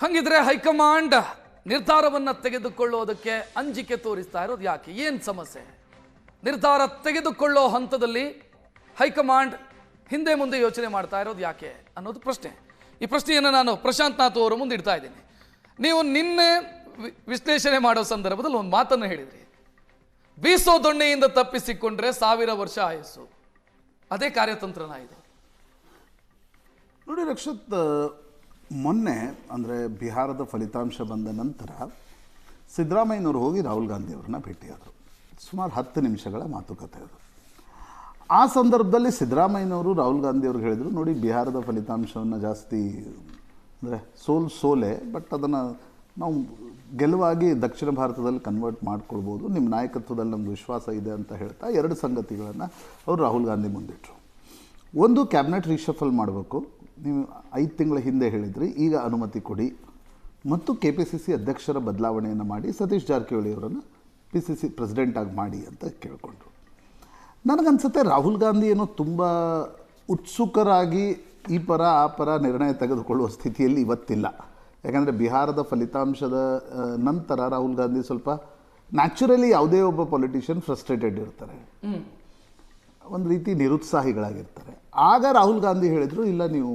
ಹಂಗಿದ್ರೆ ಹೈಕಮಾಂಡ್ ನಿರ್ಧಾರವನ್ನು ತೆಗೆದುಕೊಳ್ಳೋದಕ್ಕೆ ಅಂಜಿಕೆ ತೋರಿಸ್ತಾ ಇರೋದು ಯಾಕೆ? ಏನು ಸಮಸ್ಯೆ? ನಿರ್ಧಾರ ತೆಗೆದುಕೊಳ್ಳೋ ಹಂತದಲ್ಲಿ ಹೈಕಮಾಂಡ್ ಹಿಂದೆ ಮುಂದೆ ಯೋಚನೆ ಮಾಡ್ತಾ ಇರೋದು ಯಾಕೆ ಅನ್ನೋದು ಪ್ರಶ್ನೆ. ಈ ಪ್ರಶ್ನೆಯನ್ನು ನಾನು ಪ್ರಶಾಂತ್ ನಾಥ್ ಅವರ ಮುಂದೆ ಇಡ್ತಾ ಇದ್ದೀನಿ. ನೀವು ನಿನ್ನೆ ವಿಶ್ಲೇಷಣೆ ಮಾಡೋ ಸಂದರ್ಭದಲ್ಲಿ ಒಂದು ಮಾತನ್ನು ಹೇಳಿದ್ರಿ, ಬೀಸೋ ದೊಣ್ಣೆಯಿಂದ ತಪ್ಪಿಸಿಕೊಂಡ್ರೆ 1000 ವರ್ಷ ಆಯಸ್ಸು. ಅದೇ ಕಾರ್ಯತಂತ್ರನ ಇದು? ನೋಡಿ ರಕ್ಷತ್, ಮೊನ್ನೆ ಅಂದರೆ ಬಿಹಾರದ ಫಲಿತಾಂಶ ಬಂದ ನಂತರ ಸಿದ್ದರಾಮಯ್ಯನವರು ಹೋಗಿ ರಾಹುಲ್ ಗಾಂಧಿ ಅವ್ರನ್ನ ಭೇಟಿಯಾದರು. ಸುಮಾರು 10 ನಿಮಿಷಗಳ ಮಾತುಕತೆ ಅದು. ಆ ಸಂದರ್ಭದಲ್ಲಿ ಸಿದ್ದರಾಮಯ್ಯನವರು ರಾಹುಲ್ ಗಾಂಧಿ ಅವ್ರಿಗೆ ಹೇಳಿದರು, ನೋಡಿ ಬಿಹಾರದ ಫಲಿತಾಂಶವನ್ನು ಜಾಸ್ತಿ ಅಂದರೆ ಸೋಲೆ, ಬಟ್ ಅದನ್ನು ನಾವು ಗೆಲುವಾಗಿ ದಕ್ಷಿಣ ಭಾರತದಲ್ಲಿ ಕನ್ವರ್ಟ್ ಮಾಡ್ಕೊಳ್ಬೋದು, ನಿಮ್ಮ ನಾಯಕತ್ವದಲ್ಲಿ ನಮ್ಮದು ವಿಶ್ವಾಸ ಇದೆ ಅಂತ ಹೇಳ್ತಾ 2 ಸಂಗತಿಗಳನ್ನು ಅವರು ರಾಹುಲ್ ಗಾಂಧಿ ಮುಂದಿಟ್ಟರು. ಒಂದು, ಕ್ಯಾಬಿನೆಟ್ ರೀಶಫಲ್ ಮಾಡಬೇಕು, ನೀವು 5 ತಿಂಗಳ ಹಿಂದೆ ಹೇಳಿದ್ರಿ, ಈಗ ಅನುಮತಿ ಕೊಡಿ, ಮತ್ತು KPCC ಅಧ್ಯಕ್ಷರ ಬದಲಾವಣೆಯನ್ನು ಮಾಡಿ ಸತೀಶ್ ಜಾರಕಿಹೊಳಿ ಅವರನ್ನು PCC ಪ್ರೆಸಿಡೆಂಟಾಗಿ ಮಾಡಿ ಅಂತ ಕೇಳಿಕೊಂಡ್ರು. ನನಗನ್ಸುತ್ತೆ ರಾಹುಲ್ ಗಾಂಧಿ ಏನೋ ತುಂಬ ಉತ್ಸುಕರಾಗಿ ಈ ಪರ ಆ ಪರ ನಿರ್ಣಯ ತೆಗೆದುಕೊಳ್ಳುವ ಸ್ಥಿತಿಯಲ್ಲಿ ಇವತ್ತಿಲ್ಲ. ಯಾಕಂದರೆ ಬಿಹಾರದ ಫಲಿತಾಂಶದ ನಂತರ ರಾಹುಲ್ ಗಾಂಧಿ ಸ್ವಲ್ಪ ನ್ಯಾಚುರಲಿ ಯಾವುದೇ ಒಬ್ಬ ಪೊಲಿಟಿಷಿಯನ್ ಫ್ರಸ್ಟ್ರೇಟೆಡ್ ಇರ್ತಾರೆ, ಒಂದು ರೀತಿ ನಿರುತ್ಸಾಹಿಗಳಾಗಿರ್ತಾರೆ. ಆಗ ರಾಹುಲ್ ಗಾಂಧಿ ಹೇಳಿದರು, ಇಲ್ಲ ನೀವು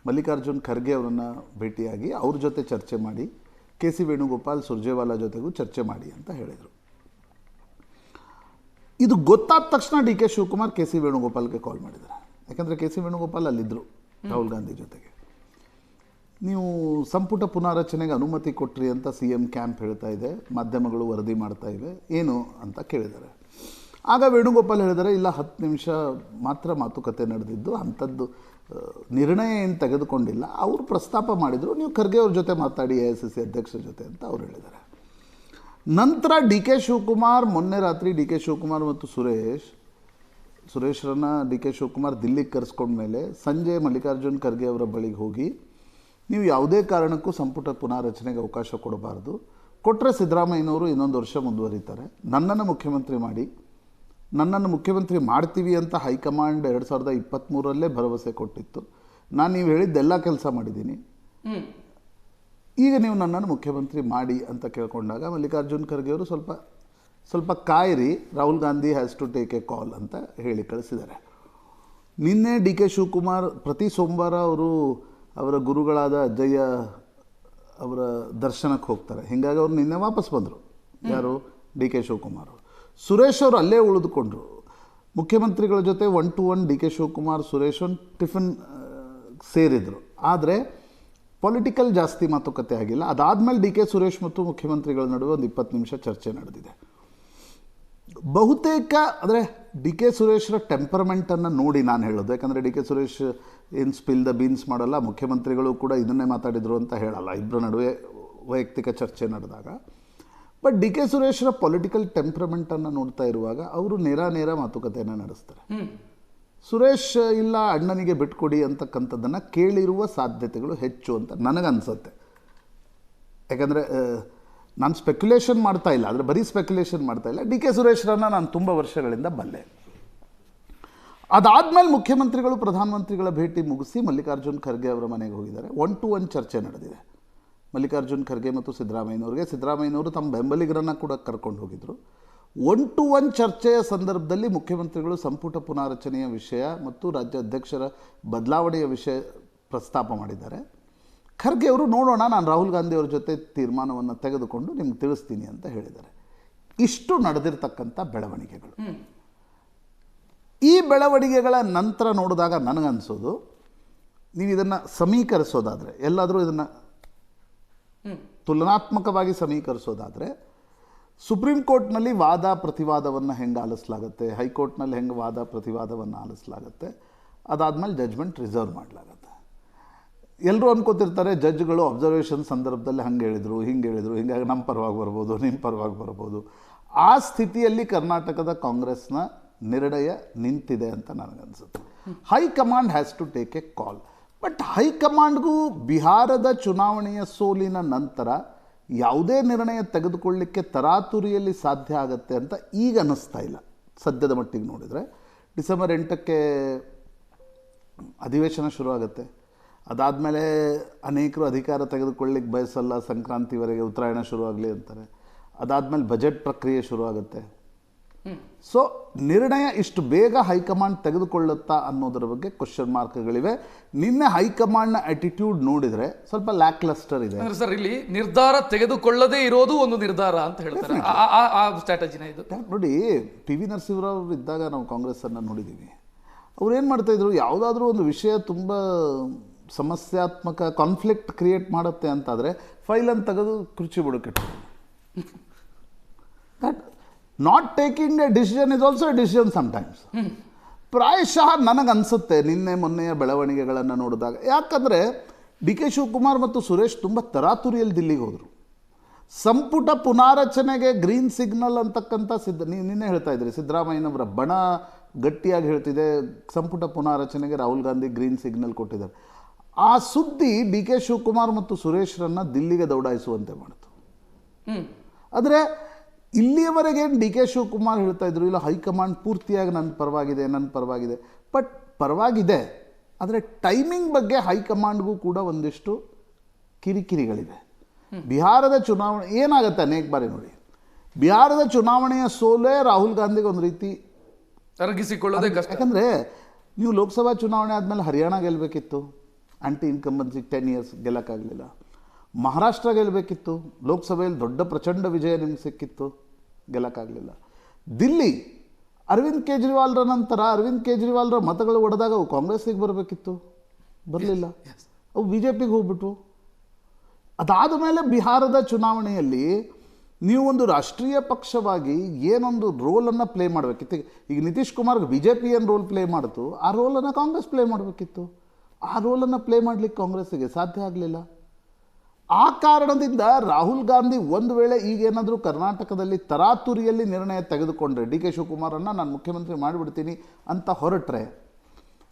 ಮಲ್ಲಿಕಾರ್ಜುನ್ ಖರ್ಗೆ ಅವರನ್ನು ಭೇಟಿಯಾಗಿ ಅವ್ರ ಜೊತೆ ಚರ್ಚೆ ಮಾಡಿ, KC ವೇಣುಗೋಪಾಲ್ ಸುರ್ಜೇವಾಲಾ ಜೊತೆಗೂ ಚರ್ಚೆ ಮಾಡಿ ಅಂತ ಹೇಳಿದರು. ಇದು ಗೊತ್ತಾದ ತಕ್ಷಣ DK ಶಿವಕುಮಾರ್ KC ವೇಣುಗೋಪಾಲ್ಗೆ ಕಾಲ್ ಮಾಡಿದ್ದಾರೆ. ಯಾಕಂದರೆ KC ವೇಣುಗೋಪಾಲ್ ಅಲ್ಲಿದ್ದರು ರಾಹುಲ್ ಗಾಂಧಿ ಜೊತೆಗೆ. ನೀವು ಸಂಪುಟ ಪುನಾರಚನೆಗೆ ಅನುಮತಿ ಕೊಟ್ರಿ ಅಂತ CM ಕ್ಯಾಂಪ್ ಹೇಳ್ತಾ ಇದೆ, ಮಾಧ್ಯಮಗಳು ವರದಿ ಮಾಡ್ತಾ ಇವೆ, ಏನು ಅಂತ ಕೇಳಿದ್ದಾರೆ. ಆಗ ವೇಣುಗೋಪಾಲ್ ಹೇಳಿದರೆ, ಇಲ್ಲ 10 ನಿಮಿಷ ಮಾತ್ರ ಮಾತುಕತೆ ನಡೆದಿದ್ದು, ಅಂಥದ್ದು ನಿರ್ಣಯ ಏನು ತೆಗೆದುಕೊಂಡಿಲ್ಲ, ಅವರು ಪ್ರಸ್ತಾಪ ಮಾಡಿದರು, ನೀವು ಖರ್ಗೆ ಅವ್ರ ಜೊತೆ ಮಾತಾಡಿ AICC ಅಧ್ಯಕ್ಷರ ಜೊತೆ ಅಂತ ಅವ್ರು ಹೇಳಿದ್ದಾರೆ. ನಂತರ DK ಶಿವಕುಮಾರ್, ಮೊನ್ನೆ ರಾತ್ರಿ DK ಶಿವಕುಮಾರ್ ಮತ್ತು ಸುರೇಶ್ರನ್ನ DK ಶಿವಕುಮಾರ್ ದಿಲ್ಲಿಗೆ ಕರೆಸ್ಕೊಂಡ್ಮೇಲೆ ಸಂಜೆ ಮಲ್ಲಿಕಾರ್ಜುನ್ ಖರ್ಗೆ ಅವರ ಬಳಿಗೆ ಹೋಗಿ, ನೀವು ಯಾವುದೇ ಕಾರಣಕ್ಕೂ ಸಂಪುಟ ಪುನಾರಚನೆಗೆ ಅವಕಾಶ ಕೊಡಬಾರ್ದು, ಕೊಟ್ಟರೆ ಸಿದ್ದರಾಮಯ್ಯನವರು ಇನ್ನೊಂದು ವರ್ಷ ಮುಂದುವರಿತಾರೆ, ನನ್ನನ್ನು ಮುಖ್ಯಮಂತ್ರಿ ಮಾಡಿ, ನನ್ನನ್ನು ಮುಖ್ಯಮಂತ್ರಿ ಮಾಡ್ತೀವಿ ಅಂತ ಹೈಕಮಾಂಡ್ 2023ರಲ್ಲೇ ಭರವಸೆ ಕೊಟ್ಟಿತ್ತು, ನಾನು ನೀವು ಹೇಳಿದ್ದೆಲ್ಲ ಕೆಲಸ ಮಾಡಿದ್ದೀನಿ, ಈಗ ನೀವು ನನ್ನನ್ನು ಮುಖ್ಯಮಂತ್ರಿ ಮಾಡಿ ಅಂತ ಕೇಳ್ಕೊಂಡಾಗ ಮಲ್ಲಿಕಾರ್ಜುನ್ ಖರ್ಗೆ ಅವರು ಸ್ವಲ್ಪ ಕಾಯಿರಿ, Rahul Gandhi has to take a call ಅಂತ ಹೇಳಿ ಕಳಿಸಿದ್ದಾರೆ. ನಿನ್ನೆ DK ಶಿವಕುಮಾರ್ ಪ್ರತಿ ಸೋಮವಾರ ಅವರು ಅವರ ಗುರುಗಳಾದ ಅಜ್ಜಯ್ಯ ಅವರ ದರ್ಶನಕ್ಕೆ ಹೋಗ್ತಾರೆ. ಹೀಗಾಗಿ ಅವರು ನಿನ್ನೆ ವಾಪಸ್ ಬಂದರು. ಯಾರು? DK ಶಿವಕುಮಾರ್ ಅವರು. ಸುರೇಶ್ ಅವರು ಅಲ್ಲೇ ಉಳಿದುಕೊಂಡ್ರು. ಮುಖ್ಯಮಂತ್ರಿಗಳ ಜೊತೆ 1 to 1 DK ಶಿವಕುಮಾರ್ ಸುರೇಶ್ ಒಂದು ಟಿಫಿನ್ ಸೇರಿದರು. ಆದರೆ ಪೊಲಿಟಿಕಲ್ ಜಾಸ್ತಿ ಮಾತುಕತೆ ಆಗಿಲ್ಲ. ಅದಾದಮೇಲೆ DK ಸುರೇಶ್ ಮತ್ತು ಮುಖ್ಯಮಂತ್ರಿಗಳ ನಡುವೆ ಒಂದು 20 ನಿಮಿಷ ಚರ್ಚೆ ನಡೆದಿದೆ. ಬಹುತೇಕ ಅಂದರೆ DK ಸುರೇಶ್ರ ಟೆಂಪರ್ಮೆಂಟನ್ನು ನೋಡಿ ನಾನು ಹೇಳೋದು, ಯಾಕಂದರೆ DK ಸುರೇಶ್ ಏನು ಸ್ಪಿಲ್ ದ ಬೀನ್ಸ್ ಮಾಡಲ್ಲ, ಮುಖ್ಯಮಂತ್ರಿಗಳು ಕೂಡ ಇದನ್ನೇ ಮಾತಾಡಿದರು ಅಂತ ಹೇಳಲ್ಲ, ಇಬ್ಬರ ನಡುವೆ ವೈಯಕ್ತಿಕ ಚರ್ಚೆ ನಡೆದಾಗ. ಬಟ್ DK ಸುರೇಶ್ರ ಪೊಲಿಟಿಕಲ್ ಟೆಂಪರ್ಮೆಂಟನ್ನು ನೋಡ್ತಾ ಇರುವಾಗ ಅವರು ನೇರ ಮಾತುಕತೆಯನ್ನು ನಡೆಸ್ತಾರೆ. ಸುರೇಶ್ ಇಲ್ಲ ಅಣ್ಣನಿಗೆ ಬಿಟ್ಕೊಡಿ ಅಂತಕ್ಕಂಥದ್ದನ್ನು ಕೇಳಿರುವ ಸಾಧ್ಯತೆಗಳು ಹೆಚ್ಚು ಅಂತ ನನಗನ್ಸುತ್ತೆ. ಯಾಕಂದರೆ ನಾನು ಸ್ಪೆಕ್ಯುಲೇಷನ್ ಮಾಡ್ತಾ ಇಲ್ಲ, ಆದರೆ ಬರೀ ಸ್ಪೆಕ್ಯುಲೇಷನ್ ಮಾಡ್ತಾ ಇಲ್ಲ. DK ಸುರೇಶ್ರನ್ನ ನಾನು ತುಂಬ ವರ್ಷಗಳಿಂದ ಬಲ್ಲೆ. ಅದಾದಮೇಲೆ ಮುಖ್ಯಮಂತ್ರಿಗಳು ಪ್ರಧಾನಮಂತ್ರಿಗಳ ಭೇಟಿ ಮುಗಿಸಿ ಮಲ್ಲಿಕಾರ್ಜುನ್ ಖರ್ಗೆ ಅವರ ಮನೆಗೆ ಹೋಗಿದ್ದಾರೆ. 1 to 1 ಚರ್ಚೆ ನಡೆದಿದೆ ಮಲ್ಲಿಕಾರ್ಜುನ್ ಖರ್ಗೆ ಮತ್ತು ಸಿದ್ದರಾಮಯ್ಯನವ್ರಿಗೆ. ಸಿದ್ದರಾಮಯ್ಯನವರು ತಮ್ಮ ಬೆಂಬಲಿಗರನ್ನು ಕೂಡ ಕರ್ಕೊಂಡು ಹೋಗಿದ್ದರು. 1 to 1 ಚರ್ಚೆಯ ಸಂದರ್ಭದಲ್ಲಿ ಮುಖ್ಯಮಂತ್ರಿಗಳು ಸಂಪುಟ ಪುನಾರಚನೆಯ ವಿಷಯ ಮತ್ತು ರಾಜ್ಯ ಅಧ್ಯಕ್ಷರ ಬದಲಾವಣೆಯ ವಿಷಯ ಪ್ರಸ್ತಾಪ ಮಾಡಿದ್ದಾರೆ. ಖರ್ಗೆ ಅವರು ನೋಡೋಣ, ನಾನು ರಾಹುಲ್ ಗಾಂಧಿ ಅವ್ರ ಜೊತೆ ತೀರ್ಮಾನವನ್ನು ತೆಗೆದುಕೊಂಡು ನಿಮ್ಗೆ ತಿಳಿಸ್ತೀನಿ ಅಂತ ಹೇಳಿದ್ದಾರೆ. ಇಷ್ಟು ನಡೆದಿರ್ತಕ್ಕಂಥ ಬೆಳವಣಿಗೆಗಳು. ಈ ಬೆಳವಣಿಗೆಗಳ ನಂತರ ನೋಡಿದಾಗ ನನಗನ್ಸೋದು, ನೀವು ಇದನ್ನು ಸಮೀಕರಿಸೋದಾದರೆ, ಎಲ್ಲಾದರೂ ಇದನ್ನು ತುಲನಾತ್ಮಕವಾಗಿ ಸಮೀಕರಿಸೋದಾದರೆ, ಸುಪ್ರೀಂ ಕೋರ್ಟ್ನಲ್ಲಿ ವಾದ ಪ್ರತಿವಾದವನ್ನು ಹೆಂಗೆ ಆಲಿಸಲಾಗುತ್ತೆ, ಹೈಕೋರ್ಟ್ನಲ್ಲಿ ಹೆಂಗೆ ವಾದ ಪ್ರತಿವಾದವನ್ನು ಆಲಿಸಲಾಗುತ್ತೆ, ಅದಾದಮೇಲೆ ಜಡ್ಜ್ಮೆಂಟ್ ರಿಸರ್ವ್ ಮಾಡಲಾಗುತ್ತೆ. ಎಲ್ಲರೂ ಅನ್ಕೋತಿರ್ತಾರೆ ಜಡ್ಜ್ಗಳು ಅಬ್ಸರ್ವೇಷನ್ ಸಂದರ್ಭದಲ್ಲಿ ಹಂಗೆ ಹೇಳಿದರು, ಹಿಂಗೆ ಹೇಳಿದರು, ಹೀಗಾಗಿ ನಮ್ಮ ಪರವಾಗಿ ಬರ್ಬೋದು, ನಿಮ್ಮ ಪರವಾಗಿ ಬರ್ಬೋದು. ಆ ಸ್ಥಿತಿಯಲ್ಲಿ ಕರ್ನಾಟಕದ ಕಾಂಗ್ರೆಸ್ನ ನಿರ್ಣಯ ನಿಂತಿದೆ ಅಂತ ನನಗನ್ಸುತ್ತೆ. High command has to take a call. But ಹೈಕಮಾಂಡ್ಗೂ ಬಿಹಾರದ ಚುನಾವಣೆಯ ಸೋಲಿನ ನಂತರ ಯಾವುದೇ ನಿರ್ಣಯ ತೆಗೆದುಕೊಳ್ಳಲಿಕ್ಕೆ ತರಾತುರಿಯಲ್ಲಿ ಸಾಧ್ಯ ಆಗುತ್ತೆ ಅಂತ ಈಗ ಅನ್ನಿಸ್ತಾ ಇಲ್ಲ. ಸದ್ಯದ ಮಟ್ಟಿಗೆ ನೋಡಿದರೆ ಡಿಸೆಂಬರ್ 8ಕ್ಕೆ ಅಧಿವೇಶನ ಶುರುವಾಗುತ್ತೆ. ಅದಾದಮೇಲೆ ಅನೇಕರು ಅಧಿಕಾರ ತೆಗೆದುಕೊಳ್ಳಿಕ್ಕೆ ಬಯಸಲ್ಲ, ಸಂಕ್ರಾಂತಿವರೆಗೆ ಉತ್ತರಾಯಣ ಶುರುವಾಗಲಿ ಅಂತಾರೆ. ಅದಾದಮೇಲೆ ಬಜೆಟ್ ಪ್ರಕ್ರಿಯೆ ಶುರುವಾಗುತ್ತೆ. ಸೊ ನಿರ್ಣಯ ಇಷ್ಟು ಬೇಗ ಹೈಕಮಾಂಡ್ ತೆಗೆದುಕೊಳ್ಳುತ್ತಾ ಅನ್ನೋದರ ಬಗ್ಗೆ ಕ್ವಶನ್ ಮಾರ್ಕ್ಗಳಿವೆ. ನಿನ್ನೆ ಹೈಕಮಾಂಡ್ನ ಆಟಿಟ್ಯೂಡ್ ನೋಡಿದರೆ ಸ್ವಲ್ಪ ಲ್ಯಾಕ್ ಲಸ್ಟರ್ ಇದೆ. ಅಂದ್ರೆ ಸರ್, ಇಲ್ಲಿ ನಿರ್ಧಾರ ತೆಗೆದುಕೊಳ್ಳದೇ ಇರೋದು ಒಂದು ನಿರ್ಧಾರ ಅಂತ ಹೇಳ್ತಾರೆ. ಆ ಸ್ಟ್ರಾಟಜಿನ ಇದು ನೋಡಿ. ಪಿ ವಿ ನರಸಿಂಹರಾವ್ ಇದ್ದಾಗ ನಾವು ಕಾಂಗ್ರೆಸ್ಸನ್ನು ನೋಡಿದ್ದೀವಿ. ಅವ್ರು ಏನು ಮಾಡ್ತಾಯಿದ್ರು, ಯಾವುದಾದ್ರೂ ಒಂದು ವಿಷಯ ತುಂಬ ಸಮಸ್ಯಾತ್ಮಕ ಕಾನ್ಫ್ಲಿಕ್ಟ್ ಕ್ರಿಯೇಟ್ ಮಾಡುತ್ತೆ ಅಂತಾದರೆ ಫೈಲನ್ನು ತೆಗೆದು ಕುರ್ಚಿ ಬುಡಕ್ಕಿಟ್ಟು. Not taking a decision is also a decision sometimes. ಪ್ರಾಯಶಃ ನನಗನ್ಸುತ್ತೆ ನಿನ್ನೆ ಮೊನ್ನೆಯ ಬೆಳವಣಿಗೆಗಳನ್ನು ನೋಡಿದಾಗ, ಯಾಕಂದರೆ ಡಿ ಕೆ ಶಿವಕುಮಾರ್ ಮತ್ತು ಸುರೇಶ್ ತುಂಬ ತರಾತುರಿಯಲ್ಲಿ ದಿಲ್ಲಿಗೆ ಹೋದರು. ಸಂಪುಟ ಪುನಾರಚನೆಗೆ ಗ್ರೀನ್ ಸಿಗ್ನಲ್ ಅಂತಕ್ಕಂಥ ನಿನ್ನೆ ಹೇಳ್ತಾ ಇದ್ರಿ, ಸಿದ್ದರಾಮಯ್ಯನವರ ಬಣ ಗಟ್ಟಿಯಾಗಿ ಹೇಳ್ತಿದೆ, ಸಂಪುಟ ಪುನಾರಚನೆಗೆ ರಾಹುಲ್ ಗಾಂಧಿ ಗ್ರೀನ್ ಸಿಗ್ನಲ್ ಕೊಟ್ಟಿದ್ದಾರೆ. ಆ ಸುದ್ದಿ ಡಿ ಕೆ ಶಿವಕುಮಾರ್ ಮತ್ತು ಸುರೇಶ್ರನ್ನು ದಿಲ್ಲಿಗೆ ದೌಡಾಯಿಸುವಂತೆ ಮಾಡಿತು. ಆದರೆ ಇಲ್ಲಿಯವರೆಗೆ ಡಿ ಕೆ ಶಿವಕುಮಾರ್ ಹೇಳ್ತಾ ಇದ್ರು, ಇಲ್ಲ ಹೈಕಮಾಂಡ್ ಪೂರ್ತಿಯಾಗಿ ನನ್ನ ಪರವಾಗಿದೆ. ಬಟ್ ಪರವಾಗಿದೆ, ಆದರೆ ಟೈಮಿಂಗ್ ಬಗ್ಗೆ ಹೈಕಮಾಂಡ್ಗೂ ಕೂಡ ಒಂದಿಷ್ಟು ಕಿರಿಕಿರಿಗಳಿವೆ. ಬಿಹಾರದ ಚುನಾವಣೆ ಏನಾಗುತ್ತೆ ಅನೇಕ ಬಾರಿ ನೋಡಿ, ಬಿಹಾರದ ಚುನಾವಣೆಯ ಸೋಲೇ ರಾಹುಲ್ ಗಾಂಧಿಗೆ ಒಂದು ರೀತಿ ಅರಗಿಸಿಕೊಳ್ಳೋದೇ ಕಷ್ಟ. ಯಾಕಂದರೆ ನೀವು ಲೋಕಸಭಾ ಚುನಾವಣೆ ಆದಮೇಲೆ ಹರಿಯಾಣ ಗೆಲ್ಲಬೇಕಿತ್ತು, ಆಂಟಿ ಇನ್ಕಂಬನ್ಸಿಗೆ 10 years ಗೆಲ್ಲಕ್ಕಾಗಲಿಲ್ಲ. ಮಹಾರಾಷ್ಟ್ರ ಗೆಲ್ಲಬೇಕಿತ್ತು, ಲೋಕಸಭೆಯಲ್ಲಿ ದೊಡ್ಡ ಪ್ರಚಂಡ ವಿಜಯ ನಿಮ್ಗೆ ಸಿಕ್ಕಿತ್ತು, ಗೆಲ್ಲಕ್ಕಾಗಲಿಲ್ಲ. ದಿಲ್ಲಿ ಅರವಿಂದ್ ಕೇಜ್ರಿವಾಲ್ರ ನಂತರ ಅರವಿಂದ್ ಕೇಜ್ರಿವಾಲ್ರ ಮತಗಳು ಒಡೆದಾಗ ಅವು ಕಾಂಗ್ರೆಸ್ಸಿಗೆ ಬರಬೇಕಿತ್ತು, ಬರಲಿಲ್ಲ, ಅವು ಬಿ ಜೆ ಪಿಗೆ ಹೋಗ್ಬಿಟ್ವು. ಅದಾದ ಮೇಲೆ ಬಿಹಾರದ ಚುನಾವಣೆಯಲ್ಲಿ ನೀವು ಒಂದು ರಾಷ್ಟ್ರೀಯ ಪಕ್ಷವಾಗಿ ಏನೊಂದು ರೋಲನ್ನು ಪ್ಲೇ ಮಾಡಬೇಕಿತ್ತು. ಈಗ ನಿತೀಶ್ ಕುಮಾರ್ಗೆ ಬಿ ಜೆ ಪಿ ಏನು ರೋಲ್ ಪ್ಲೇ ಮಾಡಿತು, ಆ ರೋಲನ್ನು ಕಾಂಗ್ರೆಸ್ ಪ್ಲೇ ಮಾಡಬೇಕಿತ್ತು. ಆ ರೋಲನ್ನು ಪ್ಲೇ ಮಾಡಲಿಕ್ಕೆ ಕಾಂಗ್ರೆಸ್ಸಿಗೆ ಸಾಧ್ಯ ಆಗಲಿಲ್ಲ. ಆ ಕಾರಣದಿಂದ ರಾಹುಲ್ ಗಾಂಧಿ ಒಂದು ವೇಳೆ ಈಗೇನಾದರೂ ಕರ್ನಾಟಕದಲ್ಲಿ ತರಾತುರಿಯಲ್ಲಿ ನಿರ್ಣಯ ತೆಗೆದುಕೊಂಡ್ರೆ, ಡಿ ಕೆ ಶಿವಕುಮಾರನ್ನು ನಾನು ಮುಖ್ಯಮಂತ್ರಿ ಮಾಡಿಬಿಡ್ತೀನಿ ಅಂತ ಹೊರಟ್ರೆ,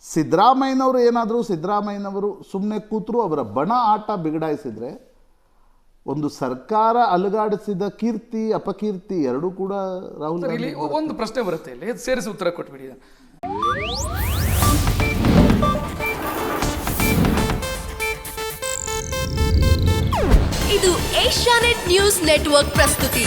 ಸಿದ್ದರಾಮಯ್ಯನವರು ಏನಾದರೂ ಸಿದ್ದರಾಮಯ್ಯನವರು ಸುಮ್ಮನೆ ಕೂತರು, ಅವರ ಬಣ ಆಟ ಬಿಗಡಾಯಿಸಿದರೆ ಒಂದು ಸರ್ಕಾರ ಅಲುಗಾಡಿಸಿದ ಕೀರ್ತಿ ಅಪಕೀರ್ತಿ ಎರಡೂ ಕೂಡ ರಾಹುಲ್ ಗಾಂಧಿ. ಒಂದು ಪ್ರಶ್ನೆ ಬರುತ್ತೆ, ಇಲ್ಲಿ ಸೇರಿಸಿ ಉತ್ತರ ಕೊಟ್ಬಿಡಿ. ಇದು ಏಷ್ಯಾನೆಟ್ ನ್ಯೂಸ್ ನೆಟ್ವರ್ಕ್ ಪ್ರಸ್ತುತಿ.